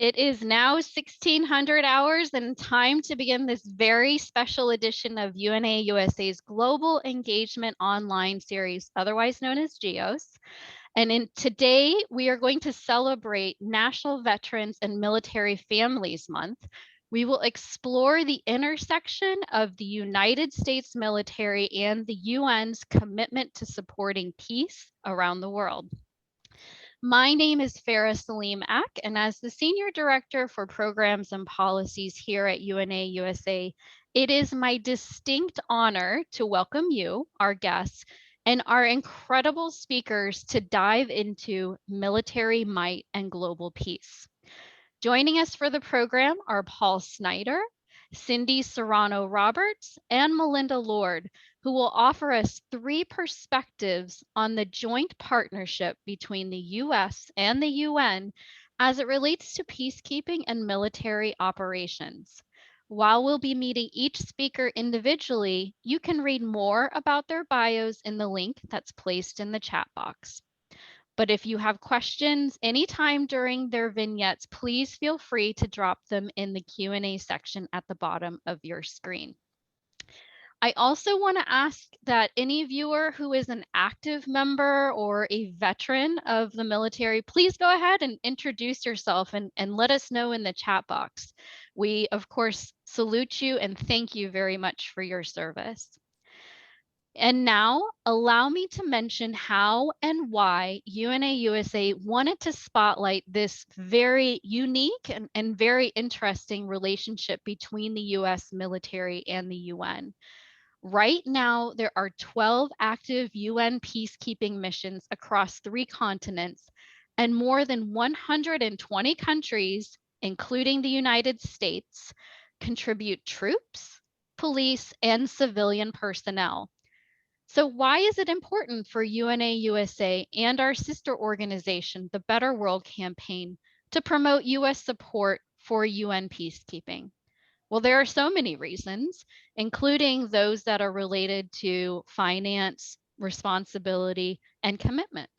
It is now 1600 hours and time to begin this very special edition of UNA USA's Global Engagement Online Series, otherwise known as GEOS. And today we are going to celebrate National Veterans and Military Families Month. We will explore the intersection of the United States military and the UN's commitment to supporting peace around the world. My name is Farah Salim Ak, and as the Senior Director for Programs and Policies here at UNA USA, it is my distinct honor to welcome you, our guests, and our incredible speakers to dive into military might and global peace. Joining us for the program are Paul Snyder, Cindy Serrano Roberts, and Melinda Lord, who will offer us three perspectives on the joint partnership between the US and the UN as it relates to peacekeeping and military operations. While we'll be meeting each speaker individually, you can read more about their bios in the link that's placed in the chat box. But if you have questions anytime during their vignettes, please feel free to drop them in the Q&A section at the bottom of your screen. I also want to ask that any viewer who is an active member or a veteran of the military, please go ahead and introduce yourself and let us know in the chat box. We, of course, salute you and thank you very much for your service. And now, allow me to mention how and why UNA USA wanted to spotlight this very unique and very interesting relationship between the US military and the UN. Right now, there are 12 active UN peacekeeping missions across 3 continents, and more than 120 countries, including the United States, contribute troops, police, and civilian personnel. So why is it important for UNA USA and our sister organization, the Better World Campaign, to promote US support for UN peacekeeping? Well, there are so many reasons, including those that are related to finance, responsibility, and commitment.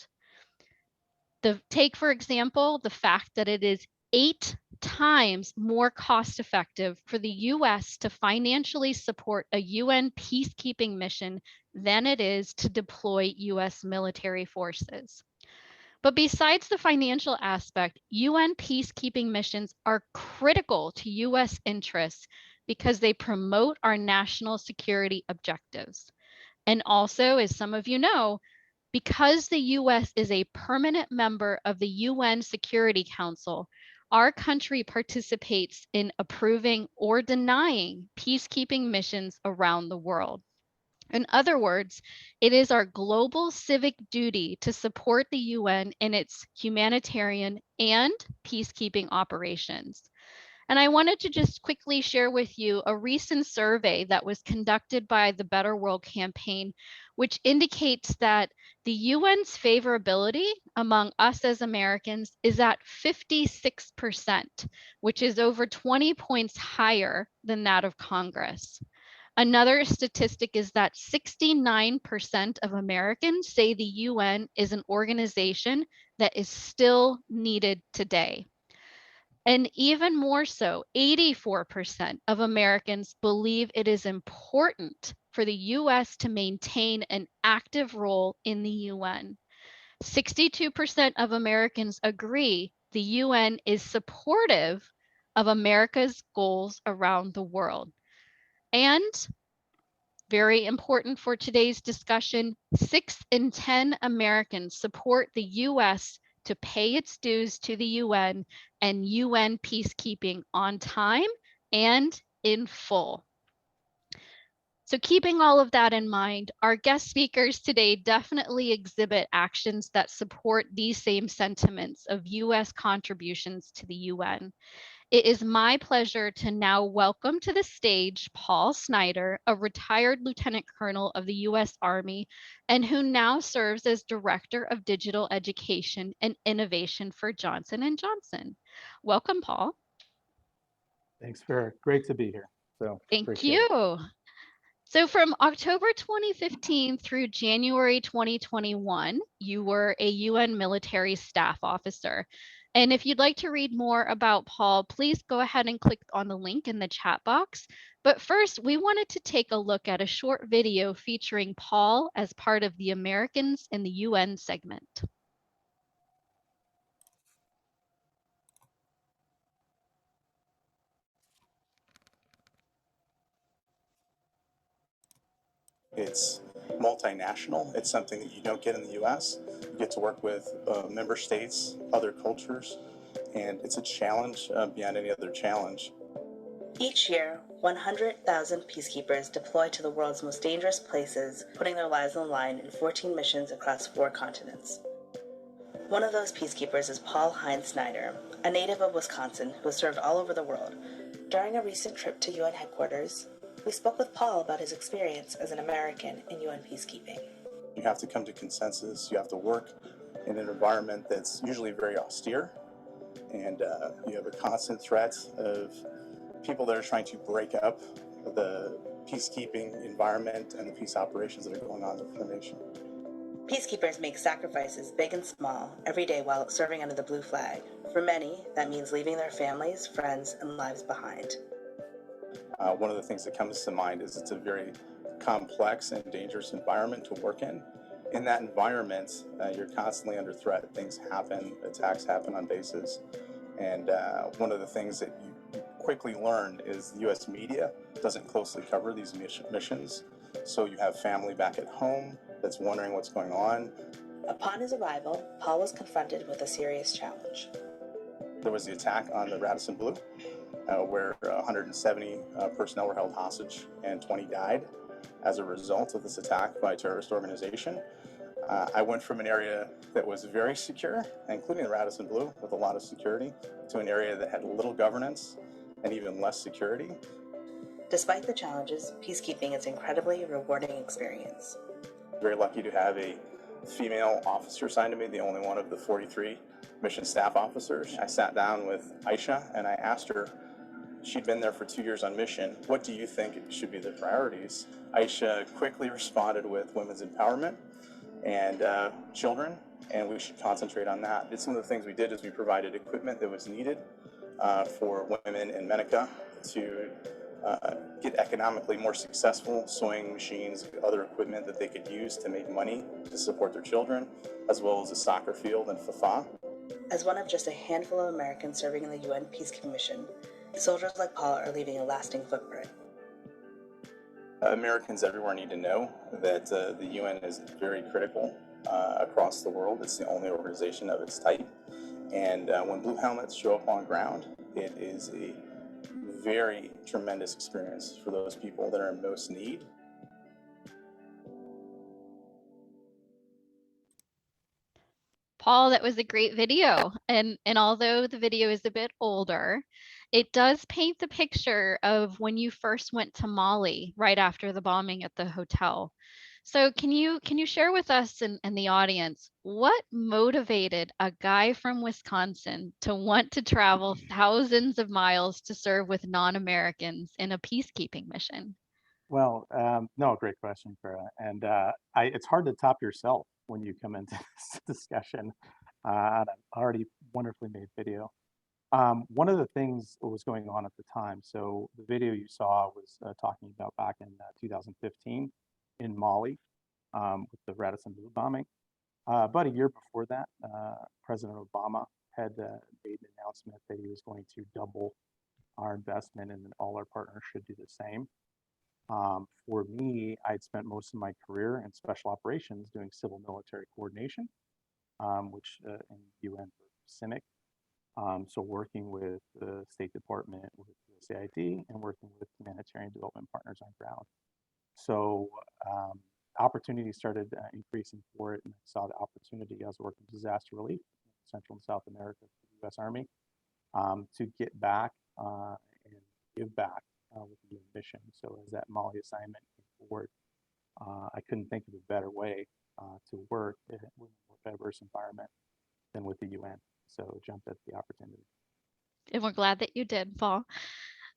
Take, for example, the fact that it is 8 times more cost effective for the US to financially support a UN peacekeeping mission than it is to deploy US military forces. But besides the financial aspect, UN peacekeeping missions are critical to US interests because they promote our national security objectives. And also, as some of you know, because the US is a permanent member of the UN Security Council, our country participates in approving or denying peacekeeping missions around the world. In other words, it is our global civic duty to support the UN in its humanitarian and peacekeeping operations. And I wanted to just quickly share with you a recent survey that was conducted by the Better World Campaign, which indicates that the UN's favorability among us as Americans is at 56%, which is over 20 points higher than that of Congress. Another statistic is that 69% of Americans say the UN is an organization that is still needed today. And even more so, 84% of Americans believe it is important for the US to maintain an active role in the UN. 62% of Americans agree the UN is supportive of America's goals around the world. And very important for today's discussion, 6 in 10 Americans support the US to pay its dues to the UN and UN peacekeeping on time and in full. So keeping all of that in mind, our guest speakers today definitely exhibit actions that support these same sentiments of US contributions to the UN. It is my pleasure to now welcome to the stage Paul Snyder, a retired Lieutenant Colonel of the US Army, and who now serves as Director of Digital Education and Innovation for Johnson & Johnson. Welcome, Paul. Thanks, Farah. Great to be here. Thank you. So from October 2015 through January 2021, you were a UN military staff officer. And if you'd like to read more about Paul, please go ahead and click on the link in the chat box. But first, we wanted to take a look at a short video featuring Paul as part of the Americans in the UN segment. It's multinational. It's something that you don't get in the US. You get to work with member states, other cultures, and it's a challenge beyond any other challenge. Each year, 100,000 peacekeepers deploy to the world's most dangerous places, putting their lives on the line in 14 missions across 4 continents. One of those peacekeepers is Paul Snyder, a native of Wisconsin who has served all over the world. During a recent trip to UN headquarters, we spoke with Paul about his experience as an American in UN peacekeeping. You have to come to consensus. You have to work in an environment that's usually very austere, and you have a constant threat of people that are trying to break up the peacekeeping environment and the peace operations that are going on for the nation. Peacekeepers make sacrifices, big and small, every day while serving under the blue flag. For many, that means leaving their families, friends, and lives behind. One of the things that comes to mind is it's a very complex and dangerous environment to work in. In that environment, you're constantly under threat. Things happen, attacks happen on bases. And one of the things that you quickly learn is the U.S. media doesn't closely cover these missions. So you have family back at home that's wondering what's going on. Upon his arrival, Paul was confronted with a serious challenge. There was the attack on the Radisson Blu, where 170 personnel were held hostage and 20 died as a result of this attack by a terrorist organization. I went from an area that was very secure, including the Radisson Blu, with a lot of security, to an area that had little governance and even less security. Despite the challenges, peacekeeping is an incredibly rewarding experience. Very lucky to have a female officer assigned to me, the only one of the 43 mission staff officers. I sat down with Aisha and I asked her, she'd been there for 2 years on mission, what do you think should be the priorities? Aisha quickly responded with women's empowerment and children, and we should concentrate on that. Some of the things we did is we provided equipment that was needed for women in Menica to get economically more successful, sewing machines, other equipment that they could use to make money to support their children, as well as a soccer field in Fafa. As one of just a handful of Americans serving in the UN peacekeeping mission, soldiers like Paul are leaving a lasting footprint. Americans everywhere need to know that the UN is very critical across the world. It's the only organization of its type. And when blue helmets show up on ground, it is a very tremendous experience for those people that are in most need. Paul, that was a great video. And although the video is a bit older, it does paint the picture of when you first went to Mali right after the bombing at the hotel. So can you share with us and the audience what motivated a guy from Wisconsin to want to travel thousands of miles to serve with non-Americans in a peacekeeping mission? Well, no, great question, Farah. And it's hard to top yourself when you come into this discussion on an already wonderfully made video. One of the things that was going on at the time, so the video you saw was talking about back in 2015 in Mali with the Radisson Blu bombing. About a year before that, President Obama had made an announcement that he was going to double our investment and all our partners should do the same. For me, I'd spent most of my career in special operations doing civil military coordination, which in UN CIMIC. So working with the State Department, with the CID, and working with humanitarian development partners on ground. So opportunities started increasing for it, and I saw the opportunity. I was working disaster relief in Central and South America for the U.S. Army to get back and give back with the UN mission. So as that Mali assignment came forward, I couldn't think of a better way to work in a more diverse environment than with the UN. So jumped at the opportunity. And we're glad that you did, Paul.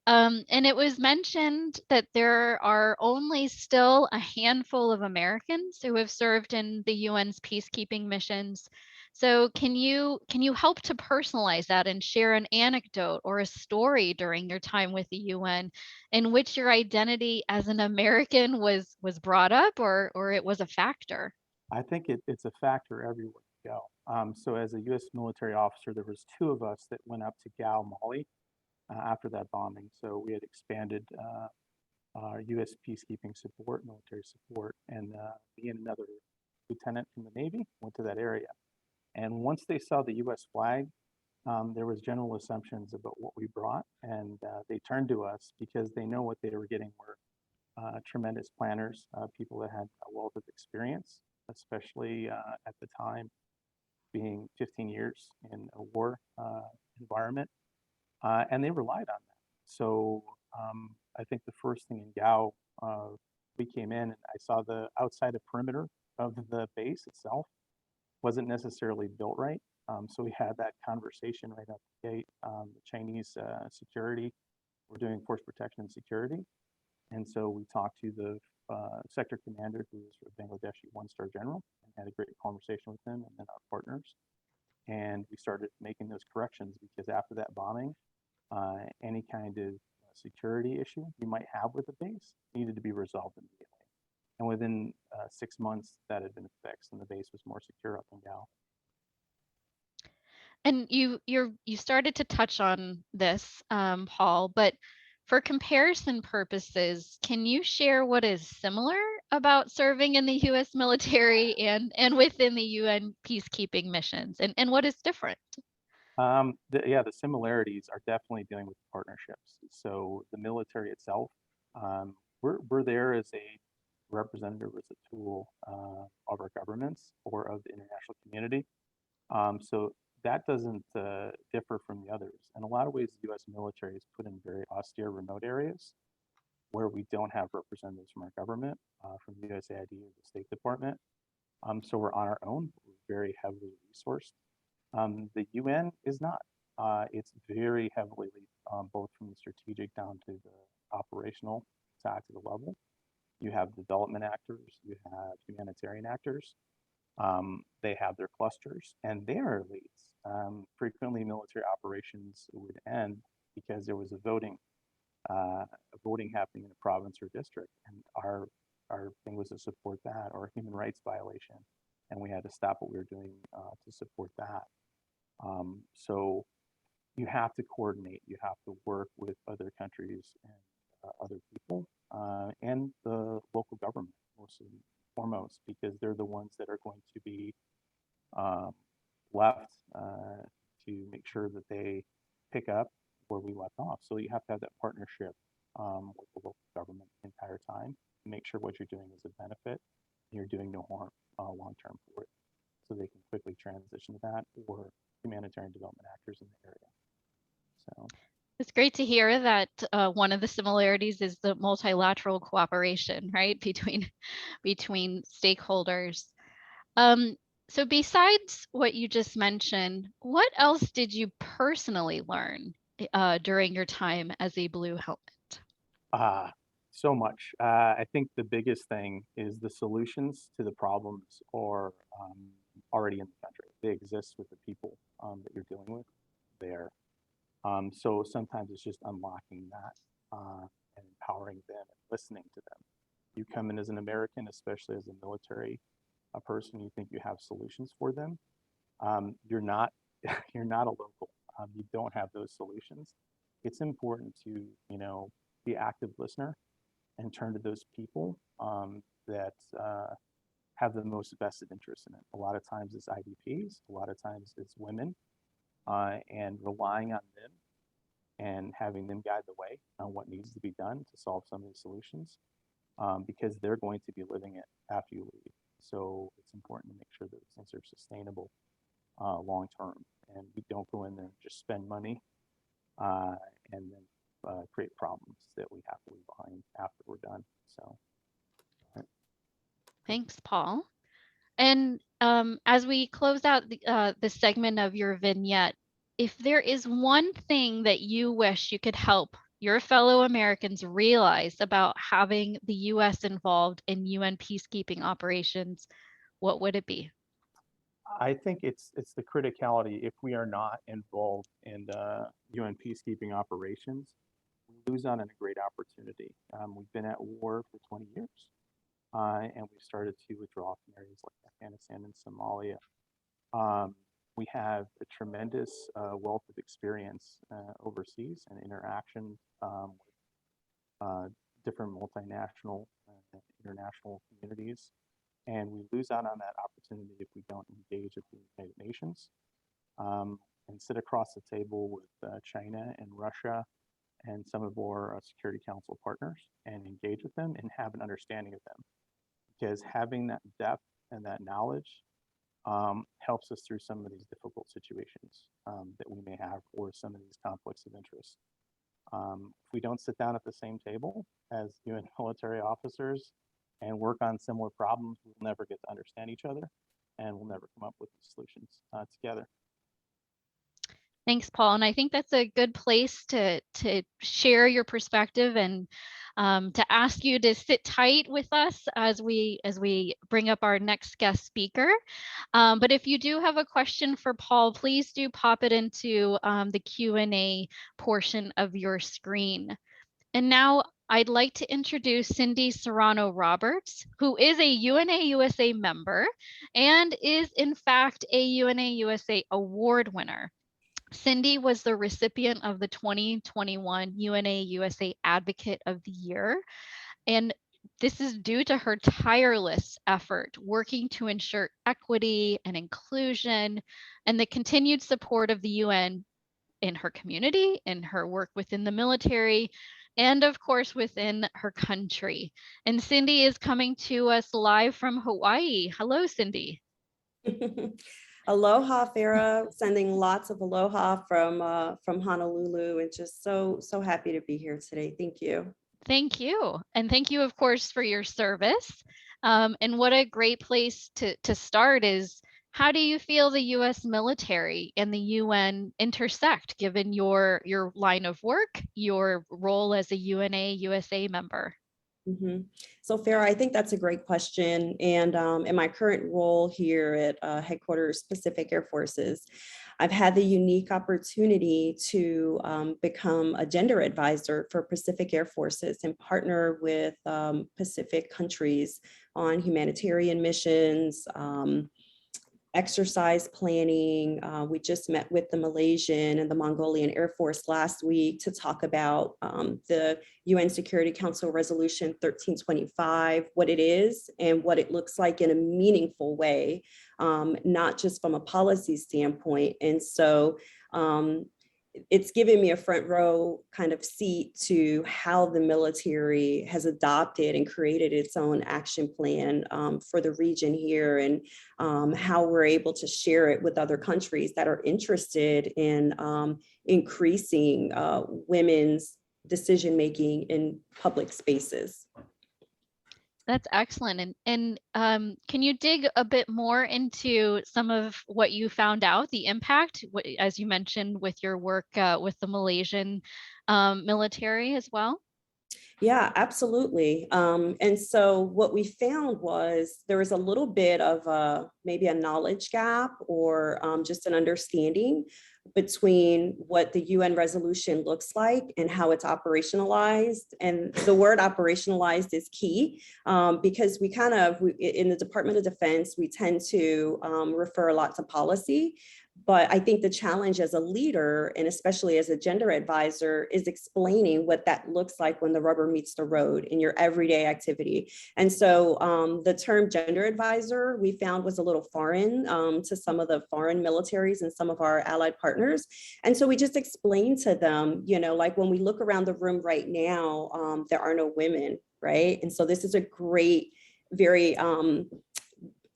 And it was mentioned that there are only still a handful of Americans who have served in the UN's peacekeeping missions. So can you help to personalize that and share an anecdote or a story during your time with the UN in which your identity as an American was brought up or it was a factor? I think it's a factor everywhere you go. So as a U.S. military officer, there was two of us that went up to Gao, Mali, after that bombing. So we had expanded our U.S. peacekeeping support, military support, and me and another lieutenant from the Navy went to that area. And once they saw the U.S. flag, there was general assumptions about what we brought, and they turned to us because they know what they were getting were tremendous planners, people that had a wealth of experience, especially at the time being 15 years in a war environment, and they relied on that. So I think the first thing in Gao, we came in and I saw the outside of perimeter of the base itself wasn't necessarily built right. So we had that conversation right out the gate. The Chinese security were doing force protection and security. And so we talked to the sector commander, who was a Bangladeshi one-star general, and had a great conversation with him and then our partners. And we started making those corrections because after that bombing, any kind of security issue you might have with the base needed to be resolved immediately. And within 6 months, that had been fixed, and the base was more secure up in Gao. And you started to touch on this, Paul, but for comparison purposes, can you share what is similar about serving in the U.S. military and within the UN peacekeeping missions, and what is different? The similarities are definitely dealing with partnerships. So the military itself, we're there as a representative, as a tool of our governments or of the international community. So that doesn't differ from the others. In a lot of ways, the U.S. military is put in very austere, remote areas where we don't have representatives from our government, from the USAID or the State Department. So we're on our own. We're very heavily resourced. The UN is not. It's very heavily both from the strategic down to the operational tactical level. You have development actors, you have humanitarian actors. They have their clusters, and they are elites. Frequently, military operations would end because there was a voting happening in a province or district, and our thing was to support that, or a human rights violation, and we had to stop what we were doing to support that. So you have to coordinate, you have to work with other countries and other people and the local government, most and foremost, because they're the ones that are going to be left to make sure that they pick up where we left off. So you have to have that partnership with the local government the entire time to make sure what you're doing is a benefit and you're doing no harm long term for it. So they can quickly transition to that or humanitarian development actors in the area. So It's great to hear that one of the similarities is the multilateral cooperation, right, between stakeholders. So besides what you just mentioned, what else did you personally learn during your time as a Blue Helmet? so much. I think the biggest thing is the solutions to the problems are already in the country. They exist with the people that you're dealing with there. So sometimes it's just unlocking that and empowering them and listening to them. You come in as an American, especially as a military person, you think you have solutions for them. You're not. You're not a local. You don't have those solutions. It's important to be an active listener and turn to those people that have the most vested interest in it. A lot of times it's IDPs. A lot of times it's women. And relying on them and having them guide the way on what needs to be done to solve some of these solutions, because they're going to be living it after you leave. So it's important to make sure that things are sustainable long term, and we don't go in there and just spend money and then create problems that we have to leave behind after we're done. So. Thanks, Paul. And as we close out the segment of your vignette, if there is one thing that you wish you could help your fellow Americans realize about having the US involved in UN peacekeeping operations, what would it be? I think it's the criticality. If we are not involved in the UN peacekeeping operations, we lose out on a great opportunity. We've been at war for 20 years, and we've started to withdraw from areas like Afghanistan and Somalia. We have a tremendous wealth of experience overseas and interaction with different multinational and international communities. And we lose out on that opportunity if we don't engage at the United Nations and sit across the table with China and Russia and some of our Security Council partners and engage with them and have an understanding of them. Because having that depth and that knowledge helps us through some of these difficult situations that we may have or some of these conflicts of interest. If we don't sit down at the same table as UN military officers and work on similar problems, we'll never get to understand each other and we'll never come up with solutions together. Thanks, Paul. And I think that's a good place to share your perspective and to ask you to sit tight with us as we bring up our next guest speaker. But if you do have a question for Paul, please do pop it into the Q&A portion of your screen. And now I'd like to introduce Cindy Serrano Roberts, who is a UNA USA member and is in fact a UNA USA award winner. Cindy was the recipient of the 2021 UNA USA Advocate of the Year, and this is due to her tireless effort working to ensure equity and inclusion and the continued support of the UN in her community, in her work within the military, and of course within her country. And Cindy is coming to us live from Hawaii. Hello, Cindy. Aloha, Farah. Sending lots of aloha from Honolulu, and just so happy to be here today. Thank you. Thank you. And thank you, of course, for your service. And what a great place to start is, how do you feel the US military and the UN intersect, given your line of work, your role as a UNA USA member? Mm-hmm. So Farah, I think that's a great question. And in my current role here at Headquarters Pacific Air Forces, I've had the unique opportunity to become a gender advisor for Pacific Air Forces and partner with Pacific countries on humanitarian missions, exercise planning. We just met with the Malaysian and the Mongolian Air Force last week to talk about the UN Security Council Resolution 1325, what it is and what it looks like in a meaningful way, not just from a policy standpoint. And so it's given me a front row kind of seat to how the military has adopted and created its own action plan for the region here, and how we're able to share it with other countries that are interested in increasing women's decision-making in public spaces. That's excellent. And can you dig a bit more into some of what you found out, the impact, as you mentioned, with your work with the Malaysian military as well? Yeah, absolutely. And so what we found was there was a little bit of maybe a knowledge gap or just an understanding between what the UN resolution looks like and how it's operationalized. And the word operationalized is key because we in the Department of Defense, we tend to refer a lot to policy. But I think the challenge as a leader, and especially as a gender advisor, is explaining what that looks like when the rubber meets the road in your everyday activity. And so the term gender advisor, we found, was a little foreign to some of the foreign militaries and some of our allied partners. And so we just explained to them, like when we look around the room right now, there are no women, right? And so this is a great, very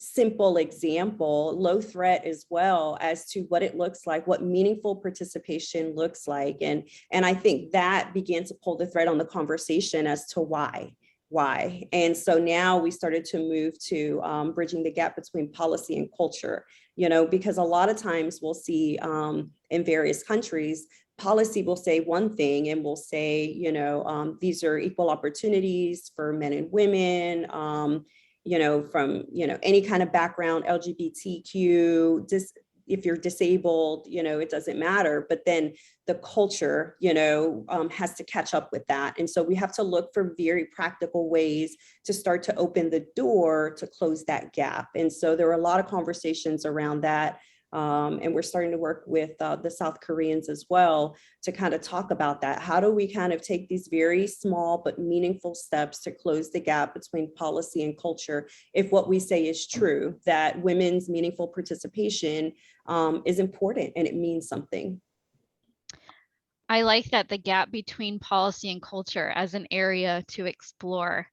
simple example, low threat as well, as to what it looks like, what meaningful participation looks like. And I think that began to pull the thread on the conversation as to why. And so now we started to move to bridging the gap between policy and culture, because a lot of times we'll see in various countries, policy will say one thing and will say, you know, these are equal opportunities for men and women, you know, from, you know, any kind of background, LGBTQ, if you're disabled, you know, it doesn't matter. But then the culture, you know, has to catch up with that. And so we have to look for very practical ways to start to open the door to close that gap. And so there are a lot of conversations around that. And we're starting to work with the South Koreans as well to kind of talk about that. How do we kind of take these very small but meaningful steps to close the gap between policy and culture if what we say is true, that women's meaningful participation is important and it means something. I like that, the gap between policy and culture as an area to explore.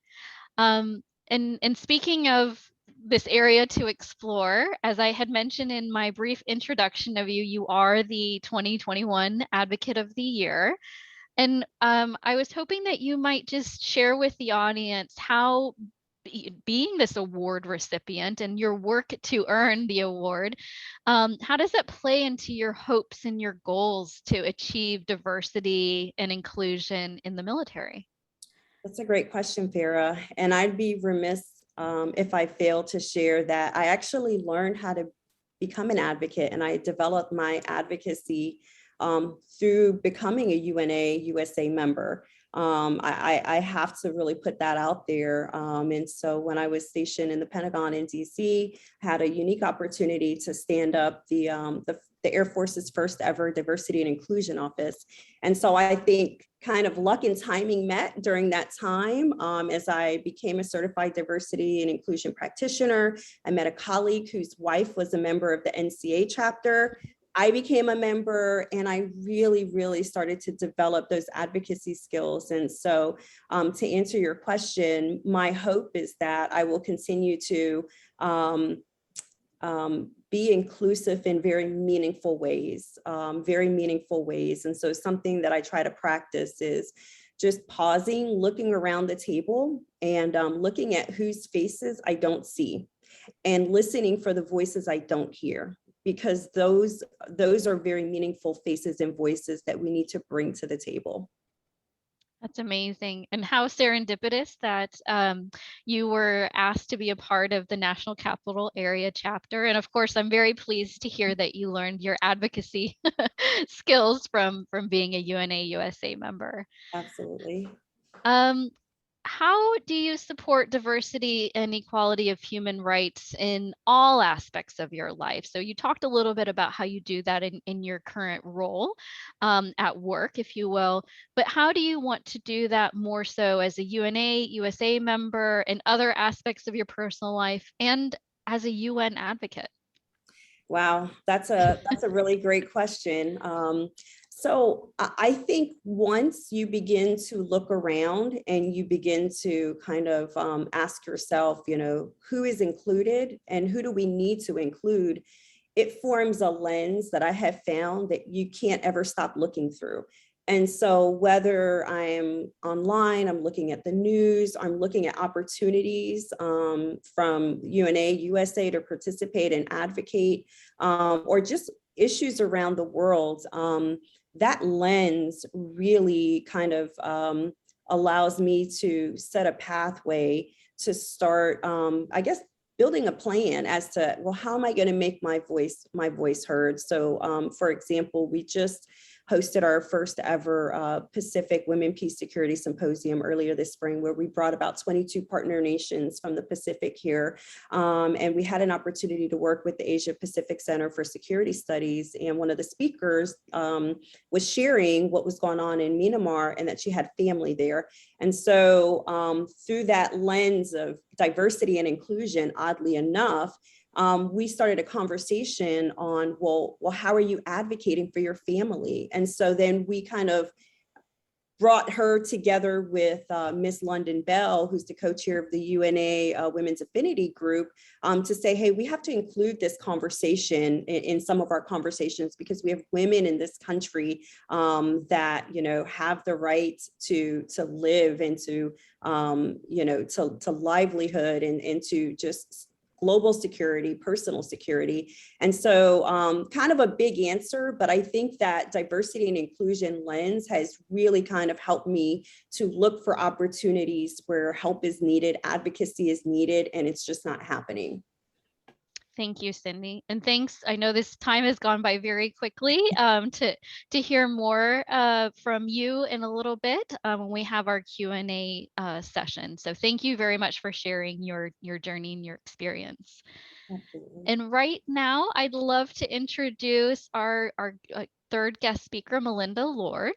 And speaking of this area to explore, as I had mentioned in my brief introduction of you, you are the 2021 Advocate of the Year. And I was hoping that you might just share with the audience how being this award recipient and your work to earn the award, how does it play into your hopes and your goals to achieve diversity and inclusion in the military? That's a great question, Farah. And I'd be remiss if I failed to share that I actually learned how to become an advocate, and I developed my advocacy through becoming a UNA USA member. I have to really put that out there. And so when I was stationed in the Pentagon in DC, I had a unique opportunity to stand up the Air Force's first ever diversity and inclusion office. And so I think kind of luck and timing met during that time. As I became a certified diversity and inclusion practitioner, I met a colleague whose wife was a member of the NCA chapter. I became a member, and I really started to develop those advocacy skills. And so to answer your question, my hope is that I will continue to be inclusive in very meaningful ways. And so something that I try to practice is just pausing, looking around the table, and looking at whose faces I don't see, and listening for the voices I don't hear, because those are very meaningful faces and voices that we need to bring to the table. That's amazing. And how serendipitous that you were asked to be a part of the National Capital Area chapter. And of course, I'm very pleased to hear that you learned your advocacy skills from being a UNA USA member. Absolutely. How do you support diversity and equality of human rights in all aspects of your life? So you talked a little bit about how you do that in your current role at work, if you will, but how do you want to do that more so as a UNA USA member and other aspects of your personal life and as a UN advocate? Wow, that's a really great question. So I think once you begin to look around and you begin to kind of ask yourself, you know, who is included and who do we need to include, it forms a lens that I have found that you can't ever stop looking through. And so whether I'm online, I'm looking at the news, I'm looking at opportunities from UNA USA to participate and advocate, or just issues around the world, that lens really kind of allows me to set a pathway to start, I guess, building a plan as to, well, how am I going to make my voice heard? So, for example, we just hosted our first ever Pacific Women Peace Security Symposium earlier this spring, where we brought about 22 partner nations from the Pacific here. And we had an opportunity to work with the Asia Pacific Center for Security Studies. And one of the speakers was sharing what was going on in Myanmar and that she had family there. And so through that lens of diversity and inclusion, oddly enough, we started a conversation on, well, how are you advocating for your family? And so then we kind of brought her together with Miss London Bell, who's the co-chair of the UNA Women's Affinity Group, to say, hey, we have to include this conversation in some of our conversations, because we have women in this country that, you know, have the right to live and to, you know, to livelihood and to just global security, personal security. And so kind of a big answer, but I think that diversity and inclusion lens has really kind of helped me to look for opportunities where help is needed, advocacy is needed, and it's just not happening. Thank you, Cindy. And thanks. I know this time has gone by very quickly to hear more from you in a little bit when we have our Q&A session. So thank you very much for sharing your journey and your experience. Absolutely. And right now, I'd love to introduce our third guest speaker, Melinda Lord.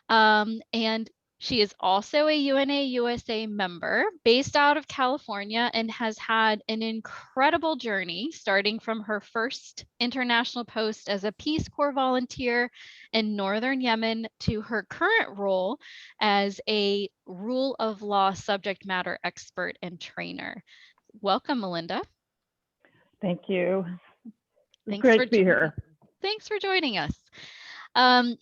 And she is also a UNA USA member based out of California and has had an incredible journey starting from her first international post as a Peace Corps volunteer in Northern Yemen to her current role as a rule of law subject matter expert and trainer. Welcome, Melinda. Thank you. It's Thanks great for to be here. Thanks for joining us.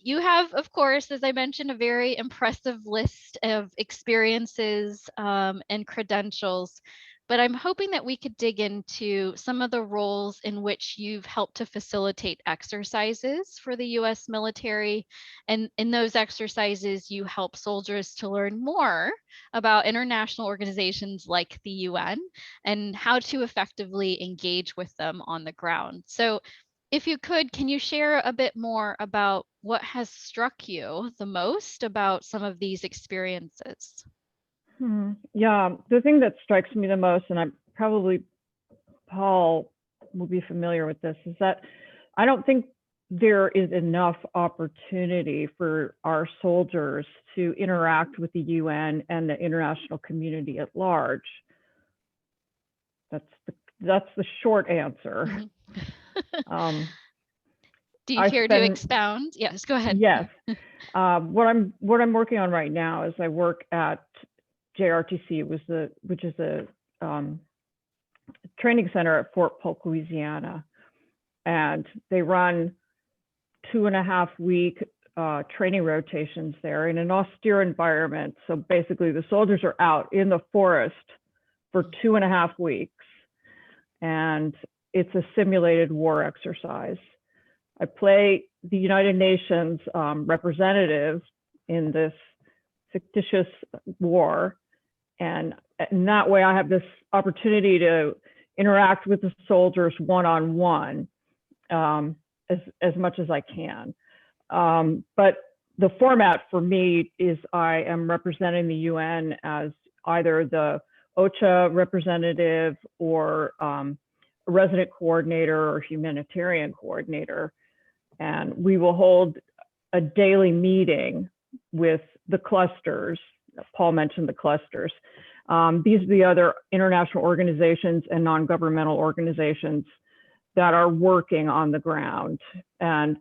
You have, of course, as I mentioned, a very impressive list of experiences and credentials, but I'm hoping that we could dig into some of the roles in which you've helped to facilitate exercises for the US military. And in those exercises, you help soldiers to learn more about international organizations like the UN and how to effectively engage with them on the ground. So if you could, can you share a bit more about what has struck you the most about some of these experiences? Yeah, the thing that strikes me the most, and I'm probably Paul will be familiar with this, is that I don't think there is enough opportunity for our soldiers to interact with the UN and the international community at large. That's the short answer. Do you care to expound? Yes, go ahead. Yes. What I'm working on right now is I work at JRTC, which is a training center at Fort Polk, Louisiana, and they run 2.5-week training rotations there in an austere environment. So basically, the soldiers are out in the forest for 2.5 weeks, and it's a simulated war exercise. I play the United Nations representative in this fictitious war. And in that way, I have this opportunity to interact with the soldiers one-on-one as much as I can. But the format for me is I am representing the UN as either the OCHA representative or a resident coordinator or humanitarian coordinator. And we will hold a daily meeting with the clusters. Paul mentioned the clusters. These are the other international organizations and non-governmental organizations that are working on the ground. And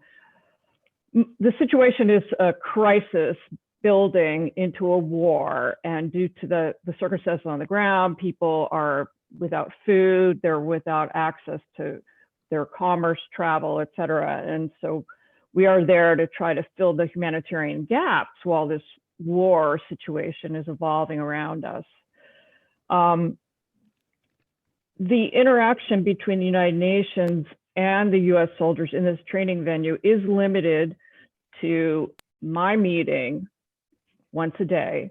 the situation is a crisis building into a war. And due to the circumstances on the ground, people are without food, they're without access to their commerce, travel, et cetera. And so we are there to try to fill the humanitarian gaps while this war situation is evolving around us. The interaction between the United Nations and the US soldiers in this training venue is limited to my meeting once a day.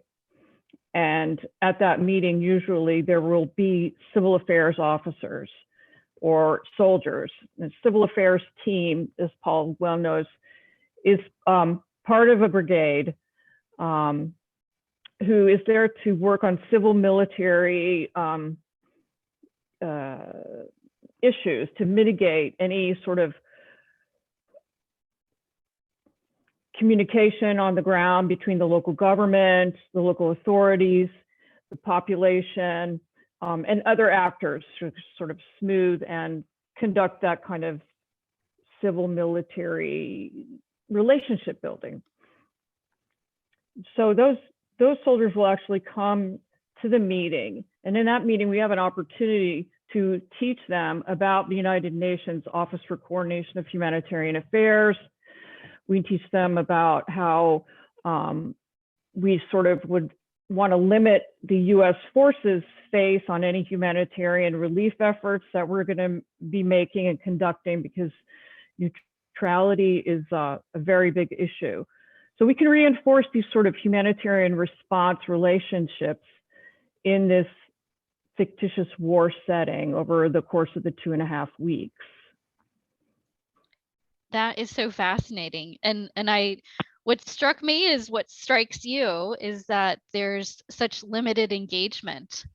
And at that meeting, usually there will be civil affairs officers or soldiers. The civil affairs team, as Paul well knows, is part of a brigade who is there to work on civil military issues to mitigate any sort of communication on the ground between the local government, the local authorities, the population, and other actors to sort of smooth and conduct that kind of civil military relationship building. So those soldiers will actually come to the meeting. And in that meeting, we have an opportunity to teach them about the United Nations Office for Coordination of Humanitarian Affairs. We teach them about how we sort of would want to limit the U.S. forces' face on any humanitarian relief efforts that we're going to be making and conducting, because neutrality is a very big issue. So we can reinforce these sort of humanitarian response relationships in this fictitious war setting over the course of the 2.5 weeks. That is so fascinating. And what struck me is what strikes you is that there's such limited engagement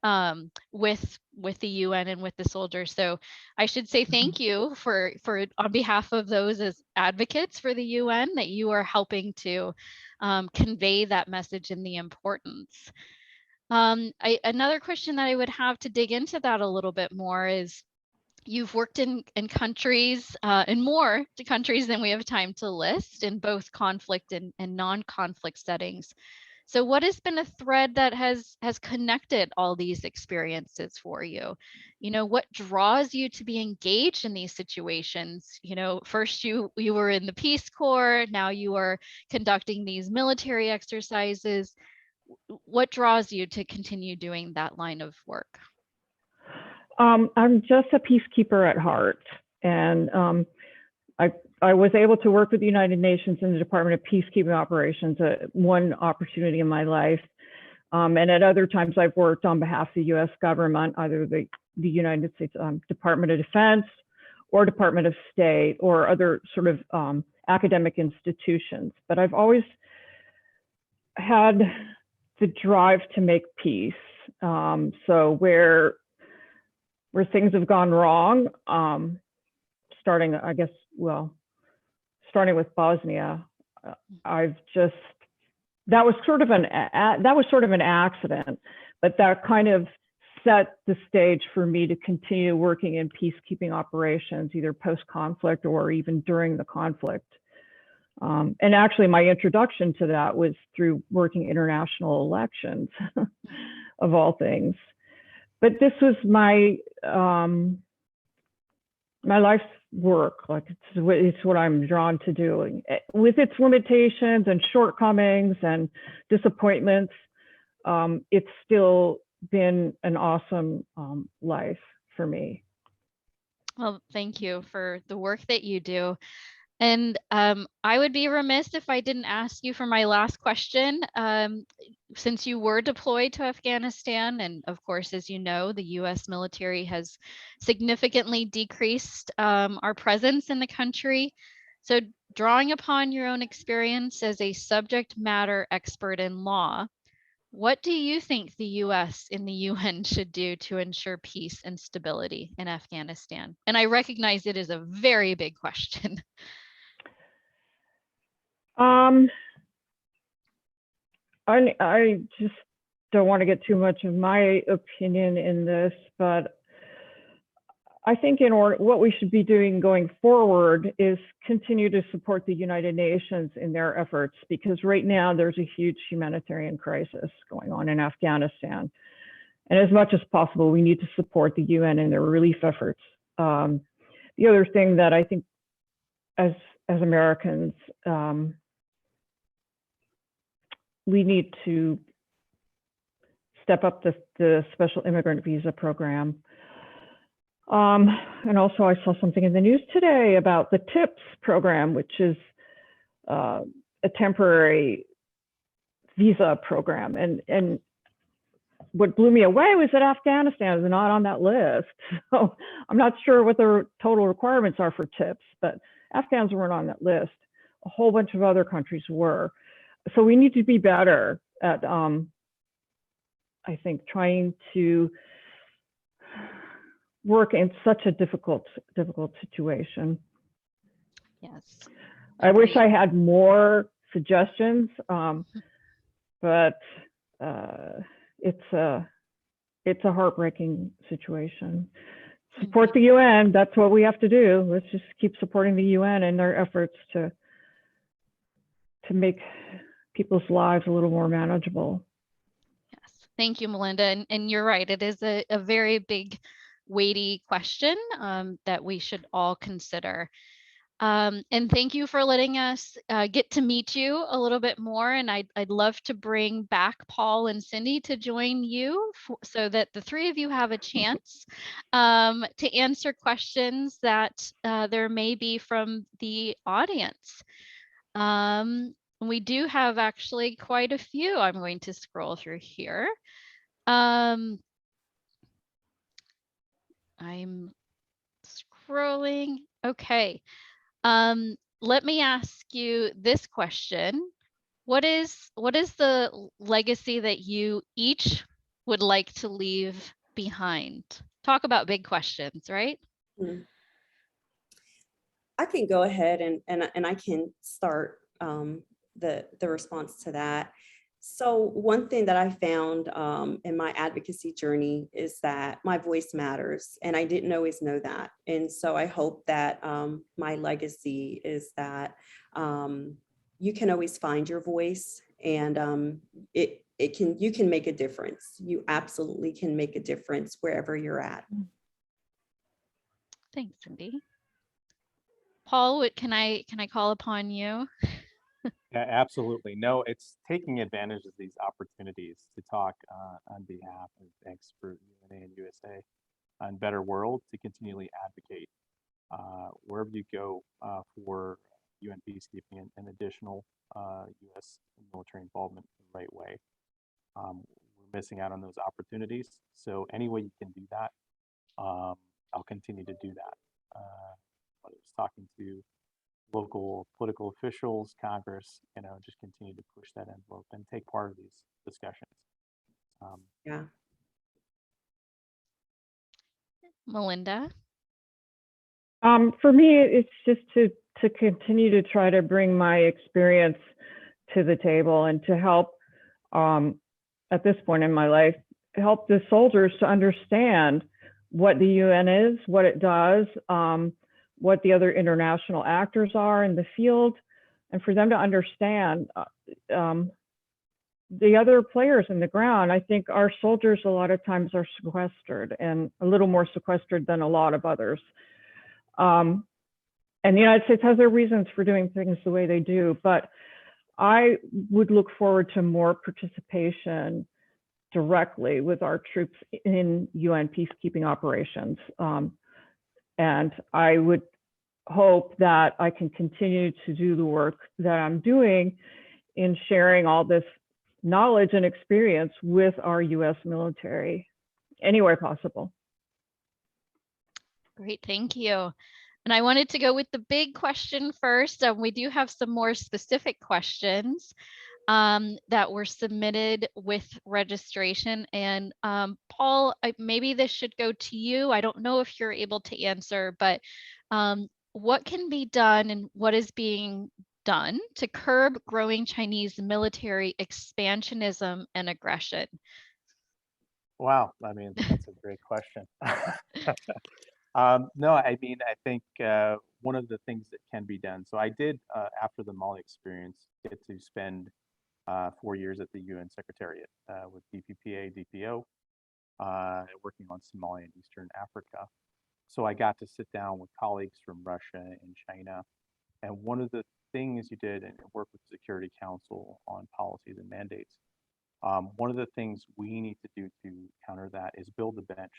with the UN and with the soldiers. So I should say thank you for on behalf of those as advocates for the UN, that you are helping to convey that message and the importance. Another question that I would have to dig into that a little bit more is, you've worked in countries, in more countries than we have time to list, in both conflict and non-conflict settings. So what has been a thread that has connected all these experiences for you? You know, what draws you to be engaged in these situations? You know, first you were in the Peace Corps, now you are conducting these military exercises. What draws you to continue doing that line of work? I'm just a peacekeeper at heart, and I was able to work with the United Nations in the Department of Peacekeeping Operations at one opportunity in my life, and at other times I've worked on behalf of the U.S. government, either the United States Department of Defense or Department of State or other sort of academic institutions. But I've always had the drive to make peace. So where things have gone wrong, starting with Bosnia, that was sort of an accident, but that kind of set the stage for me to continue working in peacekeeping operations, either post-conflict or even during the conflict. And actually, my introduction to that was through working international elections, of all things. But this was my life's work. Like, it's what I'm drawn to doing. With its limitations and shortcomings and disappointments, it's still been an awesome life for me. Well, thank you for the work that you do. And I would be remiss if I didn't ask you for my last question. Since you were deployed to Afghanistan, and of course, as you know, the US military has significantly decreased our presence in the country. So drawing upon your own experience as a subject matter expert in law, what do you think the US and the UN should do to ensure peace and stability in Afghanistan? And I recognize it is a very big question. I just don't want to get too much of my opinion in this, but I think what we should be doing going forward is continue to support the United Nations in their efforts, because right now there's a huge humanitarian crisis going on in Afghanistan. And as much as possible, we need to support the UN in their relief efforts. The other thing that I think as Americans, we need to step up the special immigrant visa program. And also I saw something in the news today about the TIPS program, which is a temporary visa program. And what blew me away was that Afghanistan is not on that list. So I'm not sure what the total requirements are for TIPS, but Afghans weren't on that list. A whole bunch of other countries were. So we need to be better at, I think, trying to work in such a difficult situation. Yes. I wish I had more suggestions, but it's a heartbreaking situation. Support the UN. That's what we have to do. Let's just keep supporting the UN in their efforts to make people's lives a little more manageable. Yes, thank you, Melinda. And you're right, it is a very big, weighty question that we should all consider. And thank you for letting us get to meet you a little bit more. And I'd love to bring back Paul and Cindy to join you so that the three of you have a chance to answer questions that there may be from the audience. We do have actually quite a few. I'm going to scroll through here. I'm scrolling. Okay. Let me ask you this question. What is the legacy that you each would like to leave behind? Talk about big questions, right? I can go ahead and I can start the response to that. So one thing that I found in my advocacy journey is that my voice matters, and I didn't always know that. And so I hope that my legacy is that you can always find your voice, and you can make a difference. You absolutely can make a difference wherever you're at. Thanks, Cindy. Paul, what can I call upon you? Yeah, absolutely. No, it's taking advantage of these opportunities to talk on behalf of expert UNA and USA on Better World, to continually advocate wherever you go for UN peacekeeping and additional US military involvement in the right way. We're missing out on those opportunities. So any way you can do that, I'll continue to do that. Whether it's talking to local political officials, Congress, just continue to push that envelope and take part of these discussions. Yeah. Melinda? For me, it's just to continue to try to bring my experience to the table and to help, at this point in my life, help the soldiers to understand what the UN is, what it does, what the other international actors are in the field, and for them to understand the other players in the ground. I think our soldiers a lot of times are sequestered, and a little more sequestered than a lot of others. And the United States has their reasons for doing things the way they do, but I would look forward to more participation directly with our troops in UN peacekeeping operations. And I would hope that I can continue to do the work that I'm doing in sharing all this knowledge and experience with our US military anywhere possible. Great, thank you. And I wanted to go with the big question first. We do have some more specific questions that were submitted with registration. And Paul, maybe this should go to you. I don't know if you're able to answer, but what can be done and what is being done to curb growing Chinese military expansionism and aggression? Wow, I mean, that's a great question. No, I mean, I think one of the things that can be done. So I did, after the Mali experience, get to spend 4 years at the UN Secretariat with DPPA, DPO, working on Somalia and Eastern Africa. So I got to sit down with colleagues from Russia and China. And one of the things you did, and work with the Security Council on policies and mandates. One of the things we need to do to counter that is build a bench.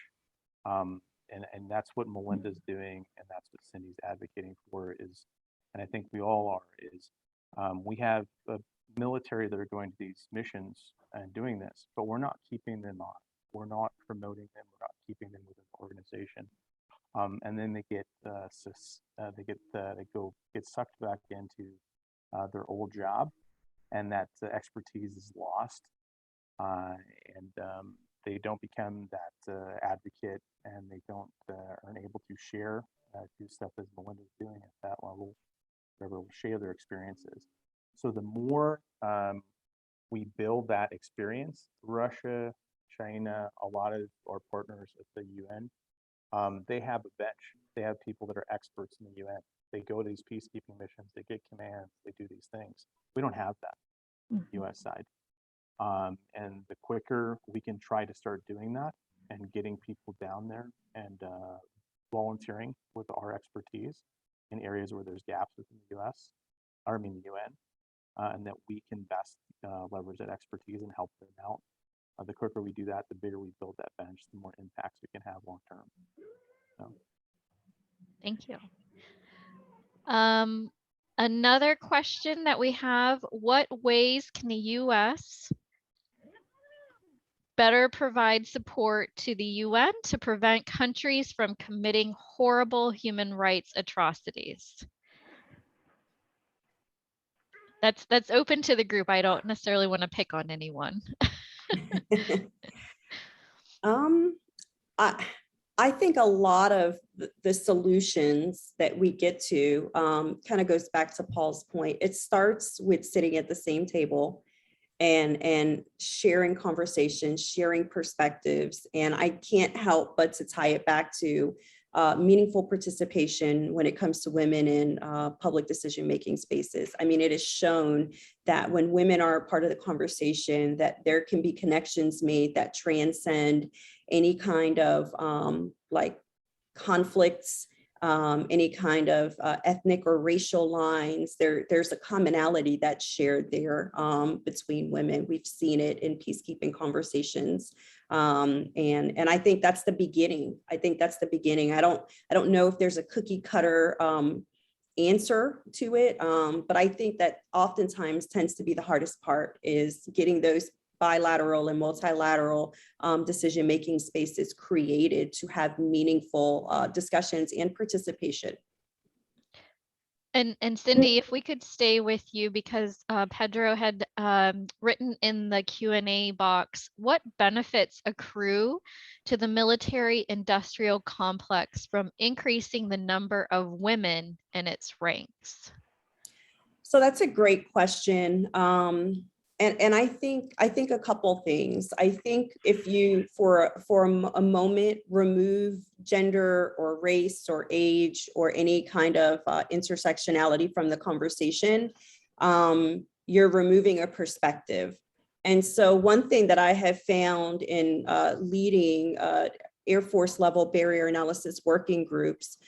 And that's what Melinda's doing, and that's what Cindy's advocating for is, and I think we all are, is we have a military that are going to these missions and doing this, but we're not keeping them on. We're not promoting them. We're not keeping them within the organization. And then they get get sucked back into their old job, and that expertise is lost, and they don't become that advocate, and they don't aren't able to share, do stuff as Melinda's doing at that level, whatever, share their experiences. So the more we build that experience, Russia, China, a lot of our partners at the UN, they have a bench. They have people that are experts in the UN. They go to these peacekeeping missions, they get commands, they do these things. We don't have that on the US side. And the quicker we can try to start doing that and getting people down there and volunteering with our expertise, in areas where there's gaps within the US, or I mean the UN, and that we can best leverage that expertise and help them out. The quicker we do that, the bigger we build that bench, the more impacts we can have long term. So. Thank you. Another question that we have, what ways can the US better provide support to the UN to prevent countries from committing horrible human rights atrocities? That's open to the group. I don't necessarily want to pick on anyone. I think a lot of the solutions that we get to kind of goes back to Paul's point. It starts with sitting at the same table and sharing conversations, sharing perspectives. And I can't help but to tie it back to meaningful participation when it comes to women in public decision-making spaces. I mean, it is shown that when women are part of the conversation, that there can be connections made that transcend any kind of like conflicts, any kind of ethnic or racial lines. There's a commonality that's shared there between women. We've seen it in peacekeeping conversations. And I think that's the beginning. I think that's the beginning. I don't know if there's a cookie cutter answer to it, but I think that oftentimes tends to be the hardest part, is getting those bilateral and multilateral decision-making spaces created to have meaningful discussions and participation. And Cindy, if we could stay with you, because Pedro had written in the Q&A box, what benefits accrue to the military-industrial complex from increasing the number of women in its ranks? So that's a great question. And I think a couple things. I think if you, for a moment, remove gender or race or age or any kind of intersectionality from the conversation, you're removing a perspective. And so one thing that I have found in leading Air Force level barrier analysis working groups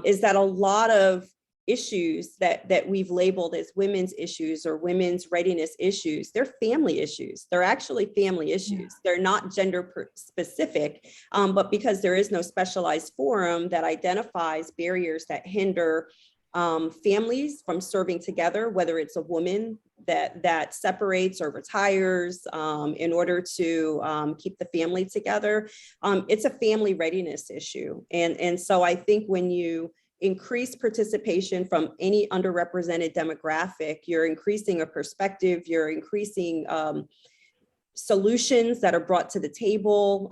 is that a lot of issues that we've labeled as women's issues or women's readiness issues, they're family issues. They're actually family issues. They're not gender specific, but because there is no specialized forum that identifies barriers that hinder families from serving together, whether it's a woman that separates or retires in order to keep the family together, it's a family readiness issue. And so I think when you increase participation from any underrepresented demographic, you're increasing a perspective, you're increasing solutions that are brought to the table.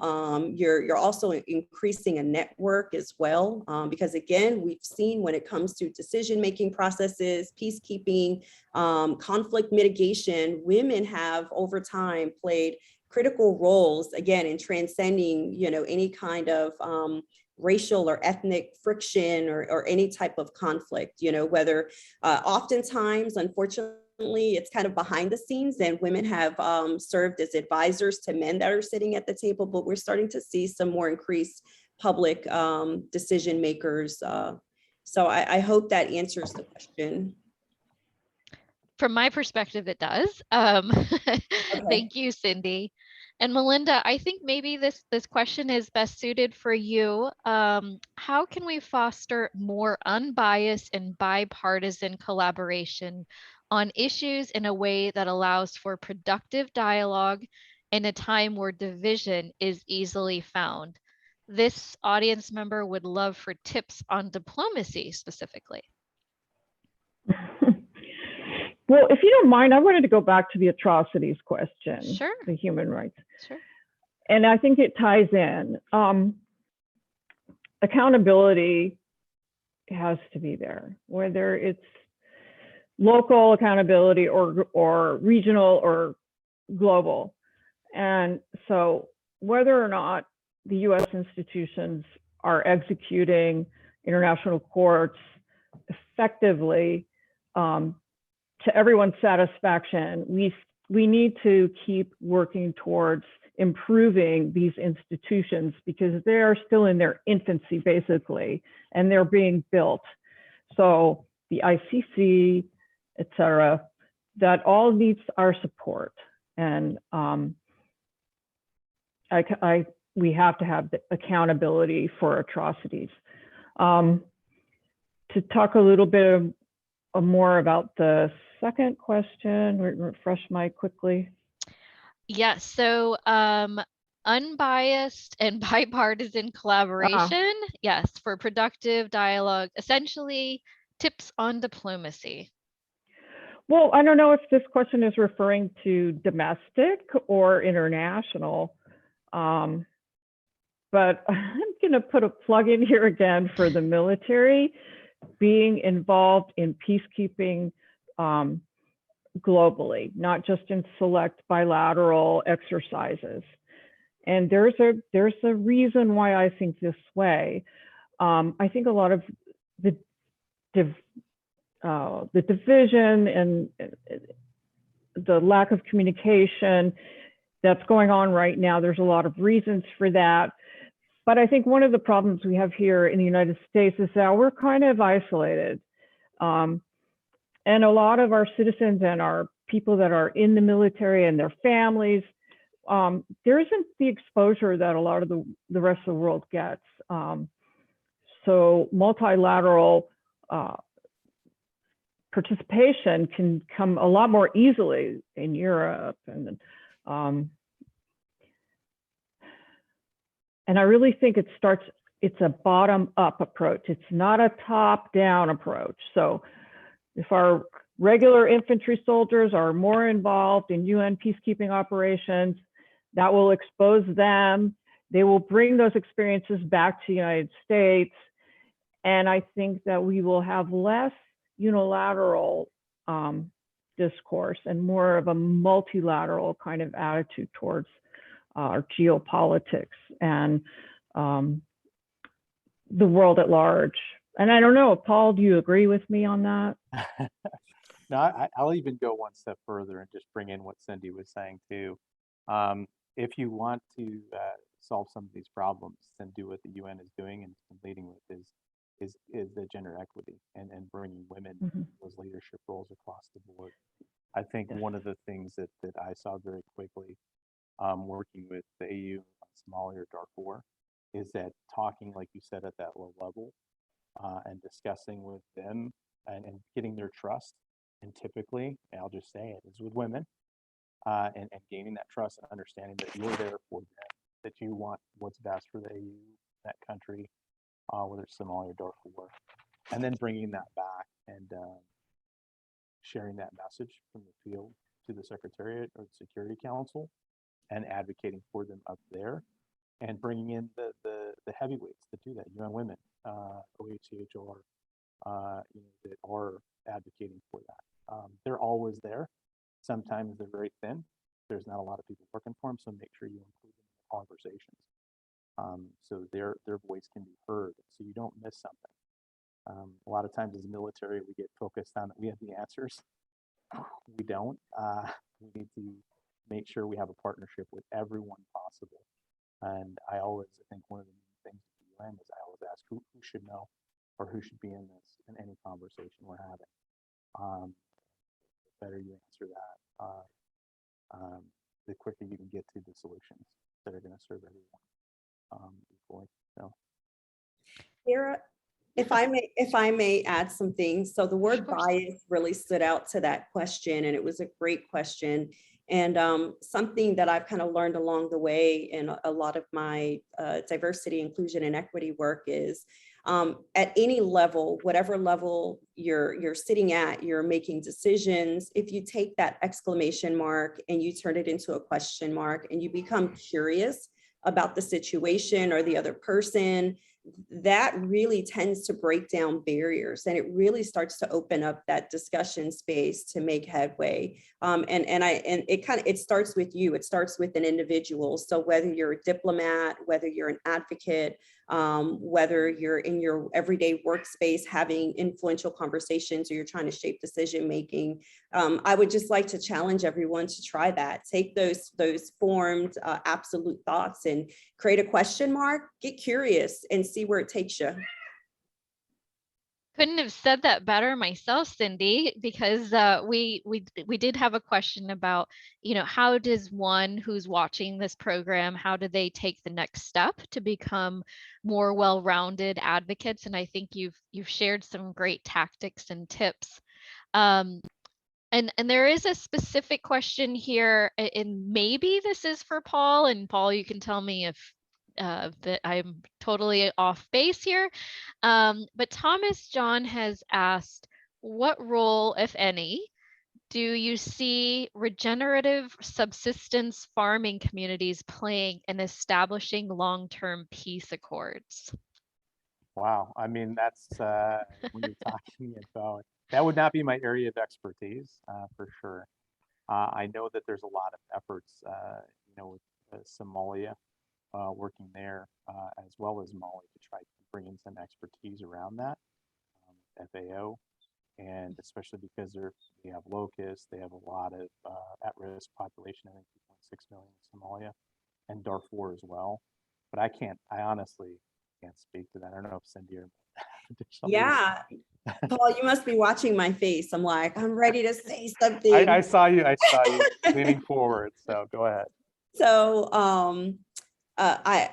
You're also increasing a network as well, because again, we've seen when it comes to decision-making processes, peacekeeping, conflict mitigation, women have over time played critical roles, again, in transcending, any kind of racial or ethnic friction or any type of conflict, whether oftentimes, unfortunately, it's kind of behind the scenes, and women have served as advisors to men that are sitting at the table, but we're starting to see some more increased public decision makers. So I hope that answers the question. From my perspective, it does. Okay. Thank you, Cindy. And Melinda, I think maybe this question is best suited for you. How can we foster more unbiased and bipartisan collaboration on issues in a way that allows for productive dialogue in a time where division is easily found? This audience member would love for tips on diplomacy specifically. Well, if you don't mind, I wanted to go back to the atrocities question, Sure. The human rights. Sure. And I think it ties in. Accountability has to be there, whether it's local accountability or regional or global. And so whether or not the US institutions are executing international courts effectively, to everyone's satisfaction, we need to keep working towards improving these institutions because they are still in their infancy, basically, and they're being built. So the ICC, et cetera, that all needs our support. And we have to have the accountability for atrocities. To talk a little bit more about the second question, refresh my quickly. Yes, so unbiased and bipartisan collaboration, yes, for productive dialogue, essentially tips on diplomacy. Well, I don't know if this question is referring to domestic or international, but I'm going to put a plug in here again for the military being involved in peacekeeping globally, not just in select bilateral exercises. And there's a reason why I think this way. I think a lot of the division and the lack of communication that's going on right now, there's a lot of reasons for that. But I think one of the problems we have here in the United States is that we're kind of isolated. And a lot of our citizens and our people that are in the military and their families, there isn't the exposure that a lot of the rest of the world gets. So multilateral participation can come a lot more easily in Europe. And I really think it's a bottom-up approach. It's not a top-down approach. So if our regular infantry soldiers are more involved in UN peacekeeping operations, that will expose them. They will bring those experiences back to the United States. And I think that we will have less unilateral discourse and more of a multilateral kind of attitude towards our geopolitics and the world at large. And I don't know, Paul, do you agree with me on that? No, I'll even go one step further and just bring in what Cindy was saying too. If you want to solve some of these problems, then do what the UN is doing and leading with is the gender equity and bringing women in those leadership roles across the board. I think one of the things that I saw very quickly working with the AU, Somalia, or Darfur, is that talking, like you said, at that low level and discussing with them and getting their trust. And typically, and I'll just say it, is with women and gaining that trust and understanding that you're there for them, that you want what's best for the AU, that country, whether it's Somalia or Darfur, and then bringing that back and sharing that message from the field to the Secretariat or the Security Council and advocating for them up there and bringing in the heavyweights that do that, UN Women, OHCHR, that are advocating for that. They're always there. Sometimes they're very thin. There's not a lot of people working for them, so make sure you include them in the conversations. So their voice can be heard, so you don't miss something. A lot of times as military, we get focused on that we have the answers. We don't. We need to make sure we have a partnership with everyone possible. And I think one of the main things with the UN is I always ask who should know or who should be in any conversation we're having. The better you answer that, the quicker you can get to the solutions that are going to serve everyone equally. So. Sarah, if I may add some things. So the word bias really stood out to that question, and it was a great question. And something that I've kind of learned along the way in a lot of my diversity, inclusion, and equity work is at any level, whatever level you're sitting at, you're making decisions. If you take that exclamation mark and you turn it into a question mark and you become curious about the situation or the other person, that really tends to break down barriers, and it really starts to open up that discussion space to make headway. And it starts with you. It starts with an individual. So whether you're a diplomat, whether you're an advocate, whether you're in your everyday workspace having influential conversations or you're trying to shape decision making, I would just like to challenge everyone to try that. Take those formed absolute thoughts and create a question mark, get curious, and see where it takes you. couldn't have said that better myself, Cindy, because we did have a question about, how does one who's watching this program, how do they take the next step to become more well-rounded advocates? And I think you've shared some great tactics and tips. And there is a specific question here, and maybe this is for Paul, and Paul, you can tell me if that I'm totally off base here. But Thomas John has asked, what role, if any, do you see regenerative subsistence farming communities playing in establishing long-term peace accords? Wow, I mean, that's when you're talking about, that would not be my area of expertise for sure. I know that there's a lot of efforts, with Somalia working there as well as Mali to try to bring in some expertise around that, FAO, and especially because they have locusts, they have a lot of at-risk population, I think 2.6 million in Somalia, and Darfur as well. But I honestly can't speak to that. I don't know if Cindy or Yeah, Paul, you must be watching my face. I'm like, I'm ready to say something. I saw you leaning forward, so go ahead. So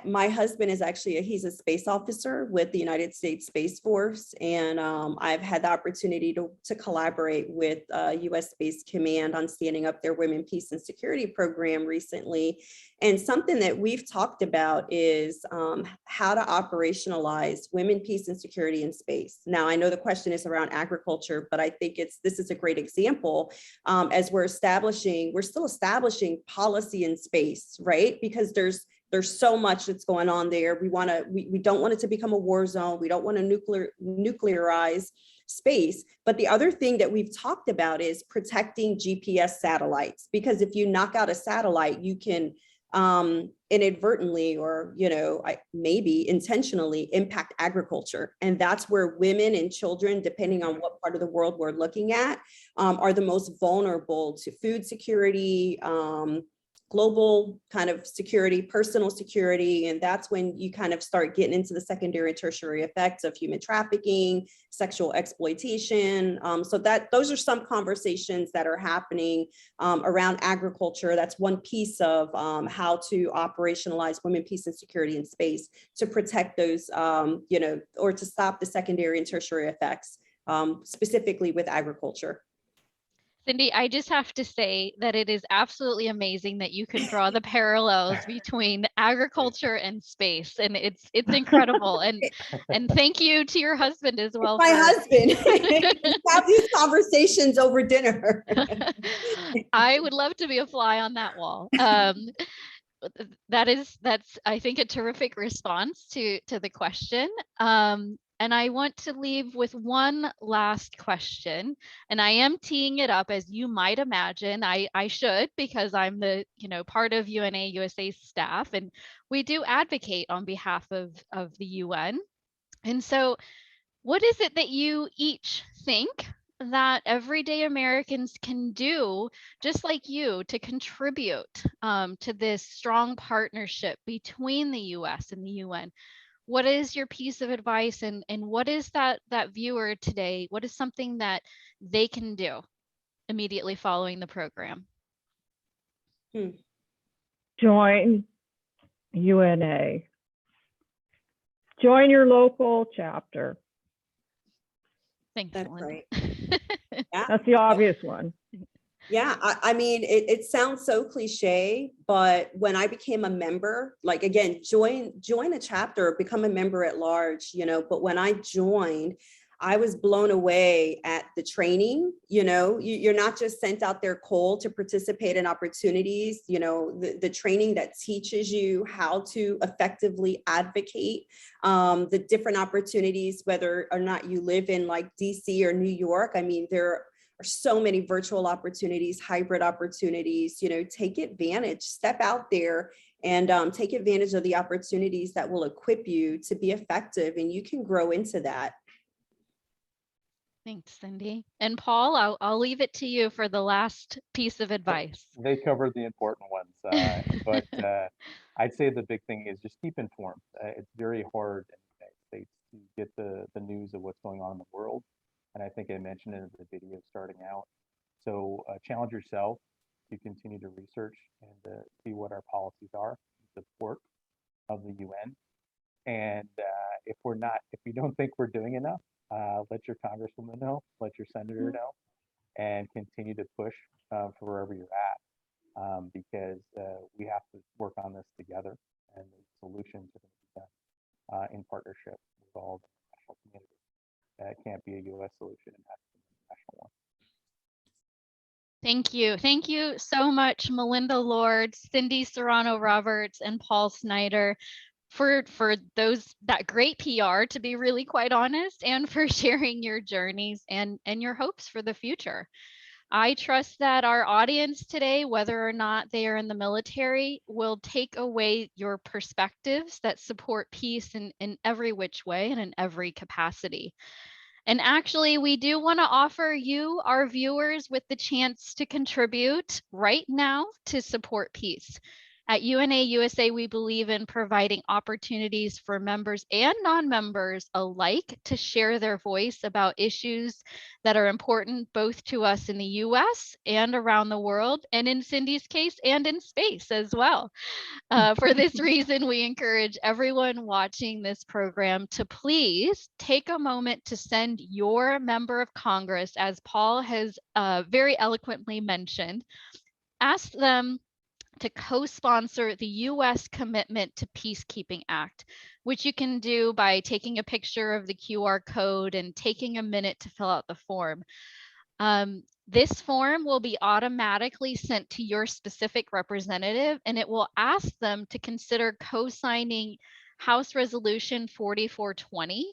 my husband is actually, he's a space officer with the United States Space Force. And I've had the opportunity to collaborate with US Space Command on standing up their Women, Peace and Security program recently. And something that we've talked about is how to operationalize women, peace and security in space. Now, I know the question is around agriculture, but I think this is a great example as we're still establishing policy in space, right? Because there's so much that's going on there. We don't want it to become a war zone. We don't want to nuclearize space. But the other thing that we've talked about is protecting GPS satellites, because if you knock out a satellite, you can inadvertently or maybe intentionally impact agriculture. And that's where women and children, depending on what part of the world we're looking at, are the most vulnerable to food security, global kind of security, personal security. And that's when you kind of start getting into the secondary and tertiary effects of human trafficking, sexual exploitation. So those are some conversations that are happening around agriculture. That's one piece of how to operationalize women, peace and security in space to protect those, or to stop the secondary and tertiary effects, specifically with agriculture. Cindy, I just have to say that it is absolutely amazing that you can draw the parallels between agriculture and space, and it's incredible. And thank you to your husband as well. My husband. Have these conversations over dinner. I would love to be a fly on that wall. That's I think a terrific response to the question. And I want to leave with one last question, and I am teeing it up, as you might imagine. I should, because I'm the part of UNA USA staff, and we do advocate on behalf of the UN. And so, what is it that you each think that everyday Americans can do, just like you, to contribute to this strong partnership between the US and the UN? What is your piece of advice, and what is that viewer today? What is something that they can do immediately following the program? Join UNA. Join your local chapter. Thanks, That's Melinda. right. Yeah. That's the obvious one. Yeah, I mean, it sounds so cliche, but when I became a member, like, again, join a chapter, become a member at large, but when I joined, I was blown away at the training. You're not just sent out there cold to participate in opportunities, the training that teaches you how to effectively advocate, the different opportunities, whether or not you live in like DC or New York. I mean, there are so many virtual opportunities, hybrid opportunities, take advantage, step out there and take advantage of the opportunities that will equip you to be effective, and you can grow into that. Thanks, Cindy. And Paul, I'll leave it to you for the last piece of advice. They covered the important ones, but I'd say the big thing is just keep informed. It's very hard in the United States to get the news of what's going on in the world. And I think I mentioned it in the video starting out. So challenge yourself to continue to research and to see what our policies are in support of the UN. And if you don't think we're doing enough, let your congresswoman know, let your senator know, and continue to push for wherever you're at, because we have to work on this together, and the solutions are going to be done in partnership with all the national community. That can't be a U.S. solution; it has to be a national one. Thank you. Thank you so much, Melinda Lord, Cindy Serrano Roberts, and Paul Snyder, for that great PR, to be really quite honest, and for sharing your journeys and your hopes for the future. I trust that our audience today, whether or not they are in the military, will take away your perspectives that support peace in every which way and in every capacity. And actually, we do want to offer you, our viewers, with the chance to contribute right now to support peace. At UNA USA, we believe in providing opportunities for members and non-members alike to share their voice about issues that are important both to us in the US and around the world, and in Cindy's case, and in space as well. For this reason, we encourage everyone watching this program to please take a moment to send your member of Congress, as Paul has very eloquently mentioned. Ask them to co-sponsor the U.S. Commitment to Peacekeeping Act, which you can do by taking a picture of the QR code and taking a minute to fill out the form. This form will be automatically sent to your specific representative, and it will ask them to consider co-signing House Resolution 4420,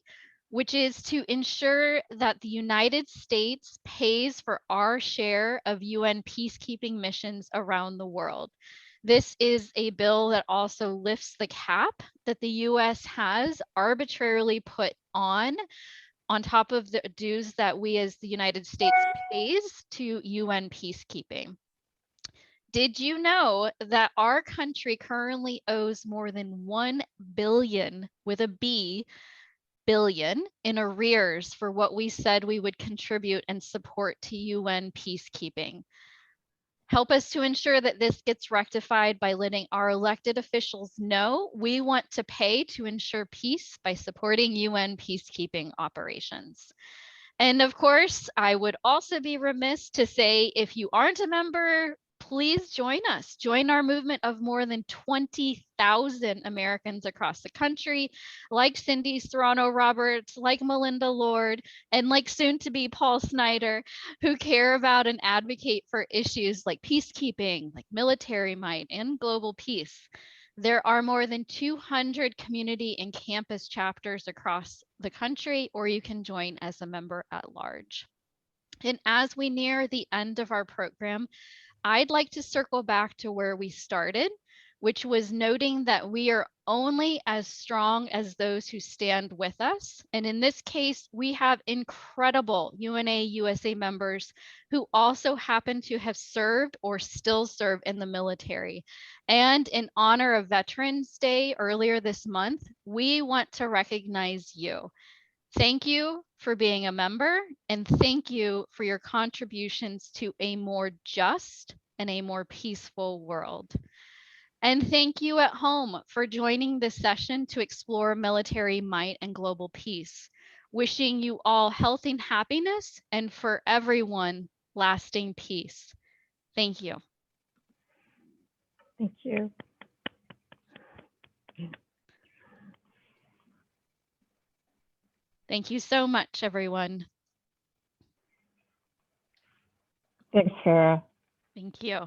which is to ensure that the United States pays for our share of UN peacekeeping missions around the world. This is a bill that also lifts the cap that the US has arbitrarily put on top of the dues that we as the United States pays to UN peacekeeping. Did you know that our country currently owes more than 1 billion, with a B, billion, in arrears for what we said we would contribute and support to UN peacekeeping? Help us to ensure that this gets rectified by letting our elected officials know we want to pay to ensure peace by supporting UN peacekeeping operations. And of course, I would also be remiss to say, if you aren't a member, please join us. Join our movement of more than 20,000 Americans across the country, like Cindy Serrano Roberts, like Melinda Lord, and like soon to be Paul Snyder, who care about and advocate for issues like peacekeeping, like military might, and global peace. There are more than 200 community and campus chapters across the country, or you can join as a member at large. And as we near the end of our program, I'd like to circle back to where we started, which was noting that we are only as strong as those who stand with us. And in this case, we have incredible UNA USA members who also happen to have served or still serve in the military. And in honor of Veterans Day earlier this month, we want to recognize you. Thank you for being a member, and thank you for your contributions to a more just and a more peaceful world. And thank you at home for joining this session to explore military might and global peace. Wishing you all health and happiness, and for everyone, lasting peace. Thank you. Thank you. Thank you so much, everyone. Thanks, Sarah. Thank you.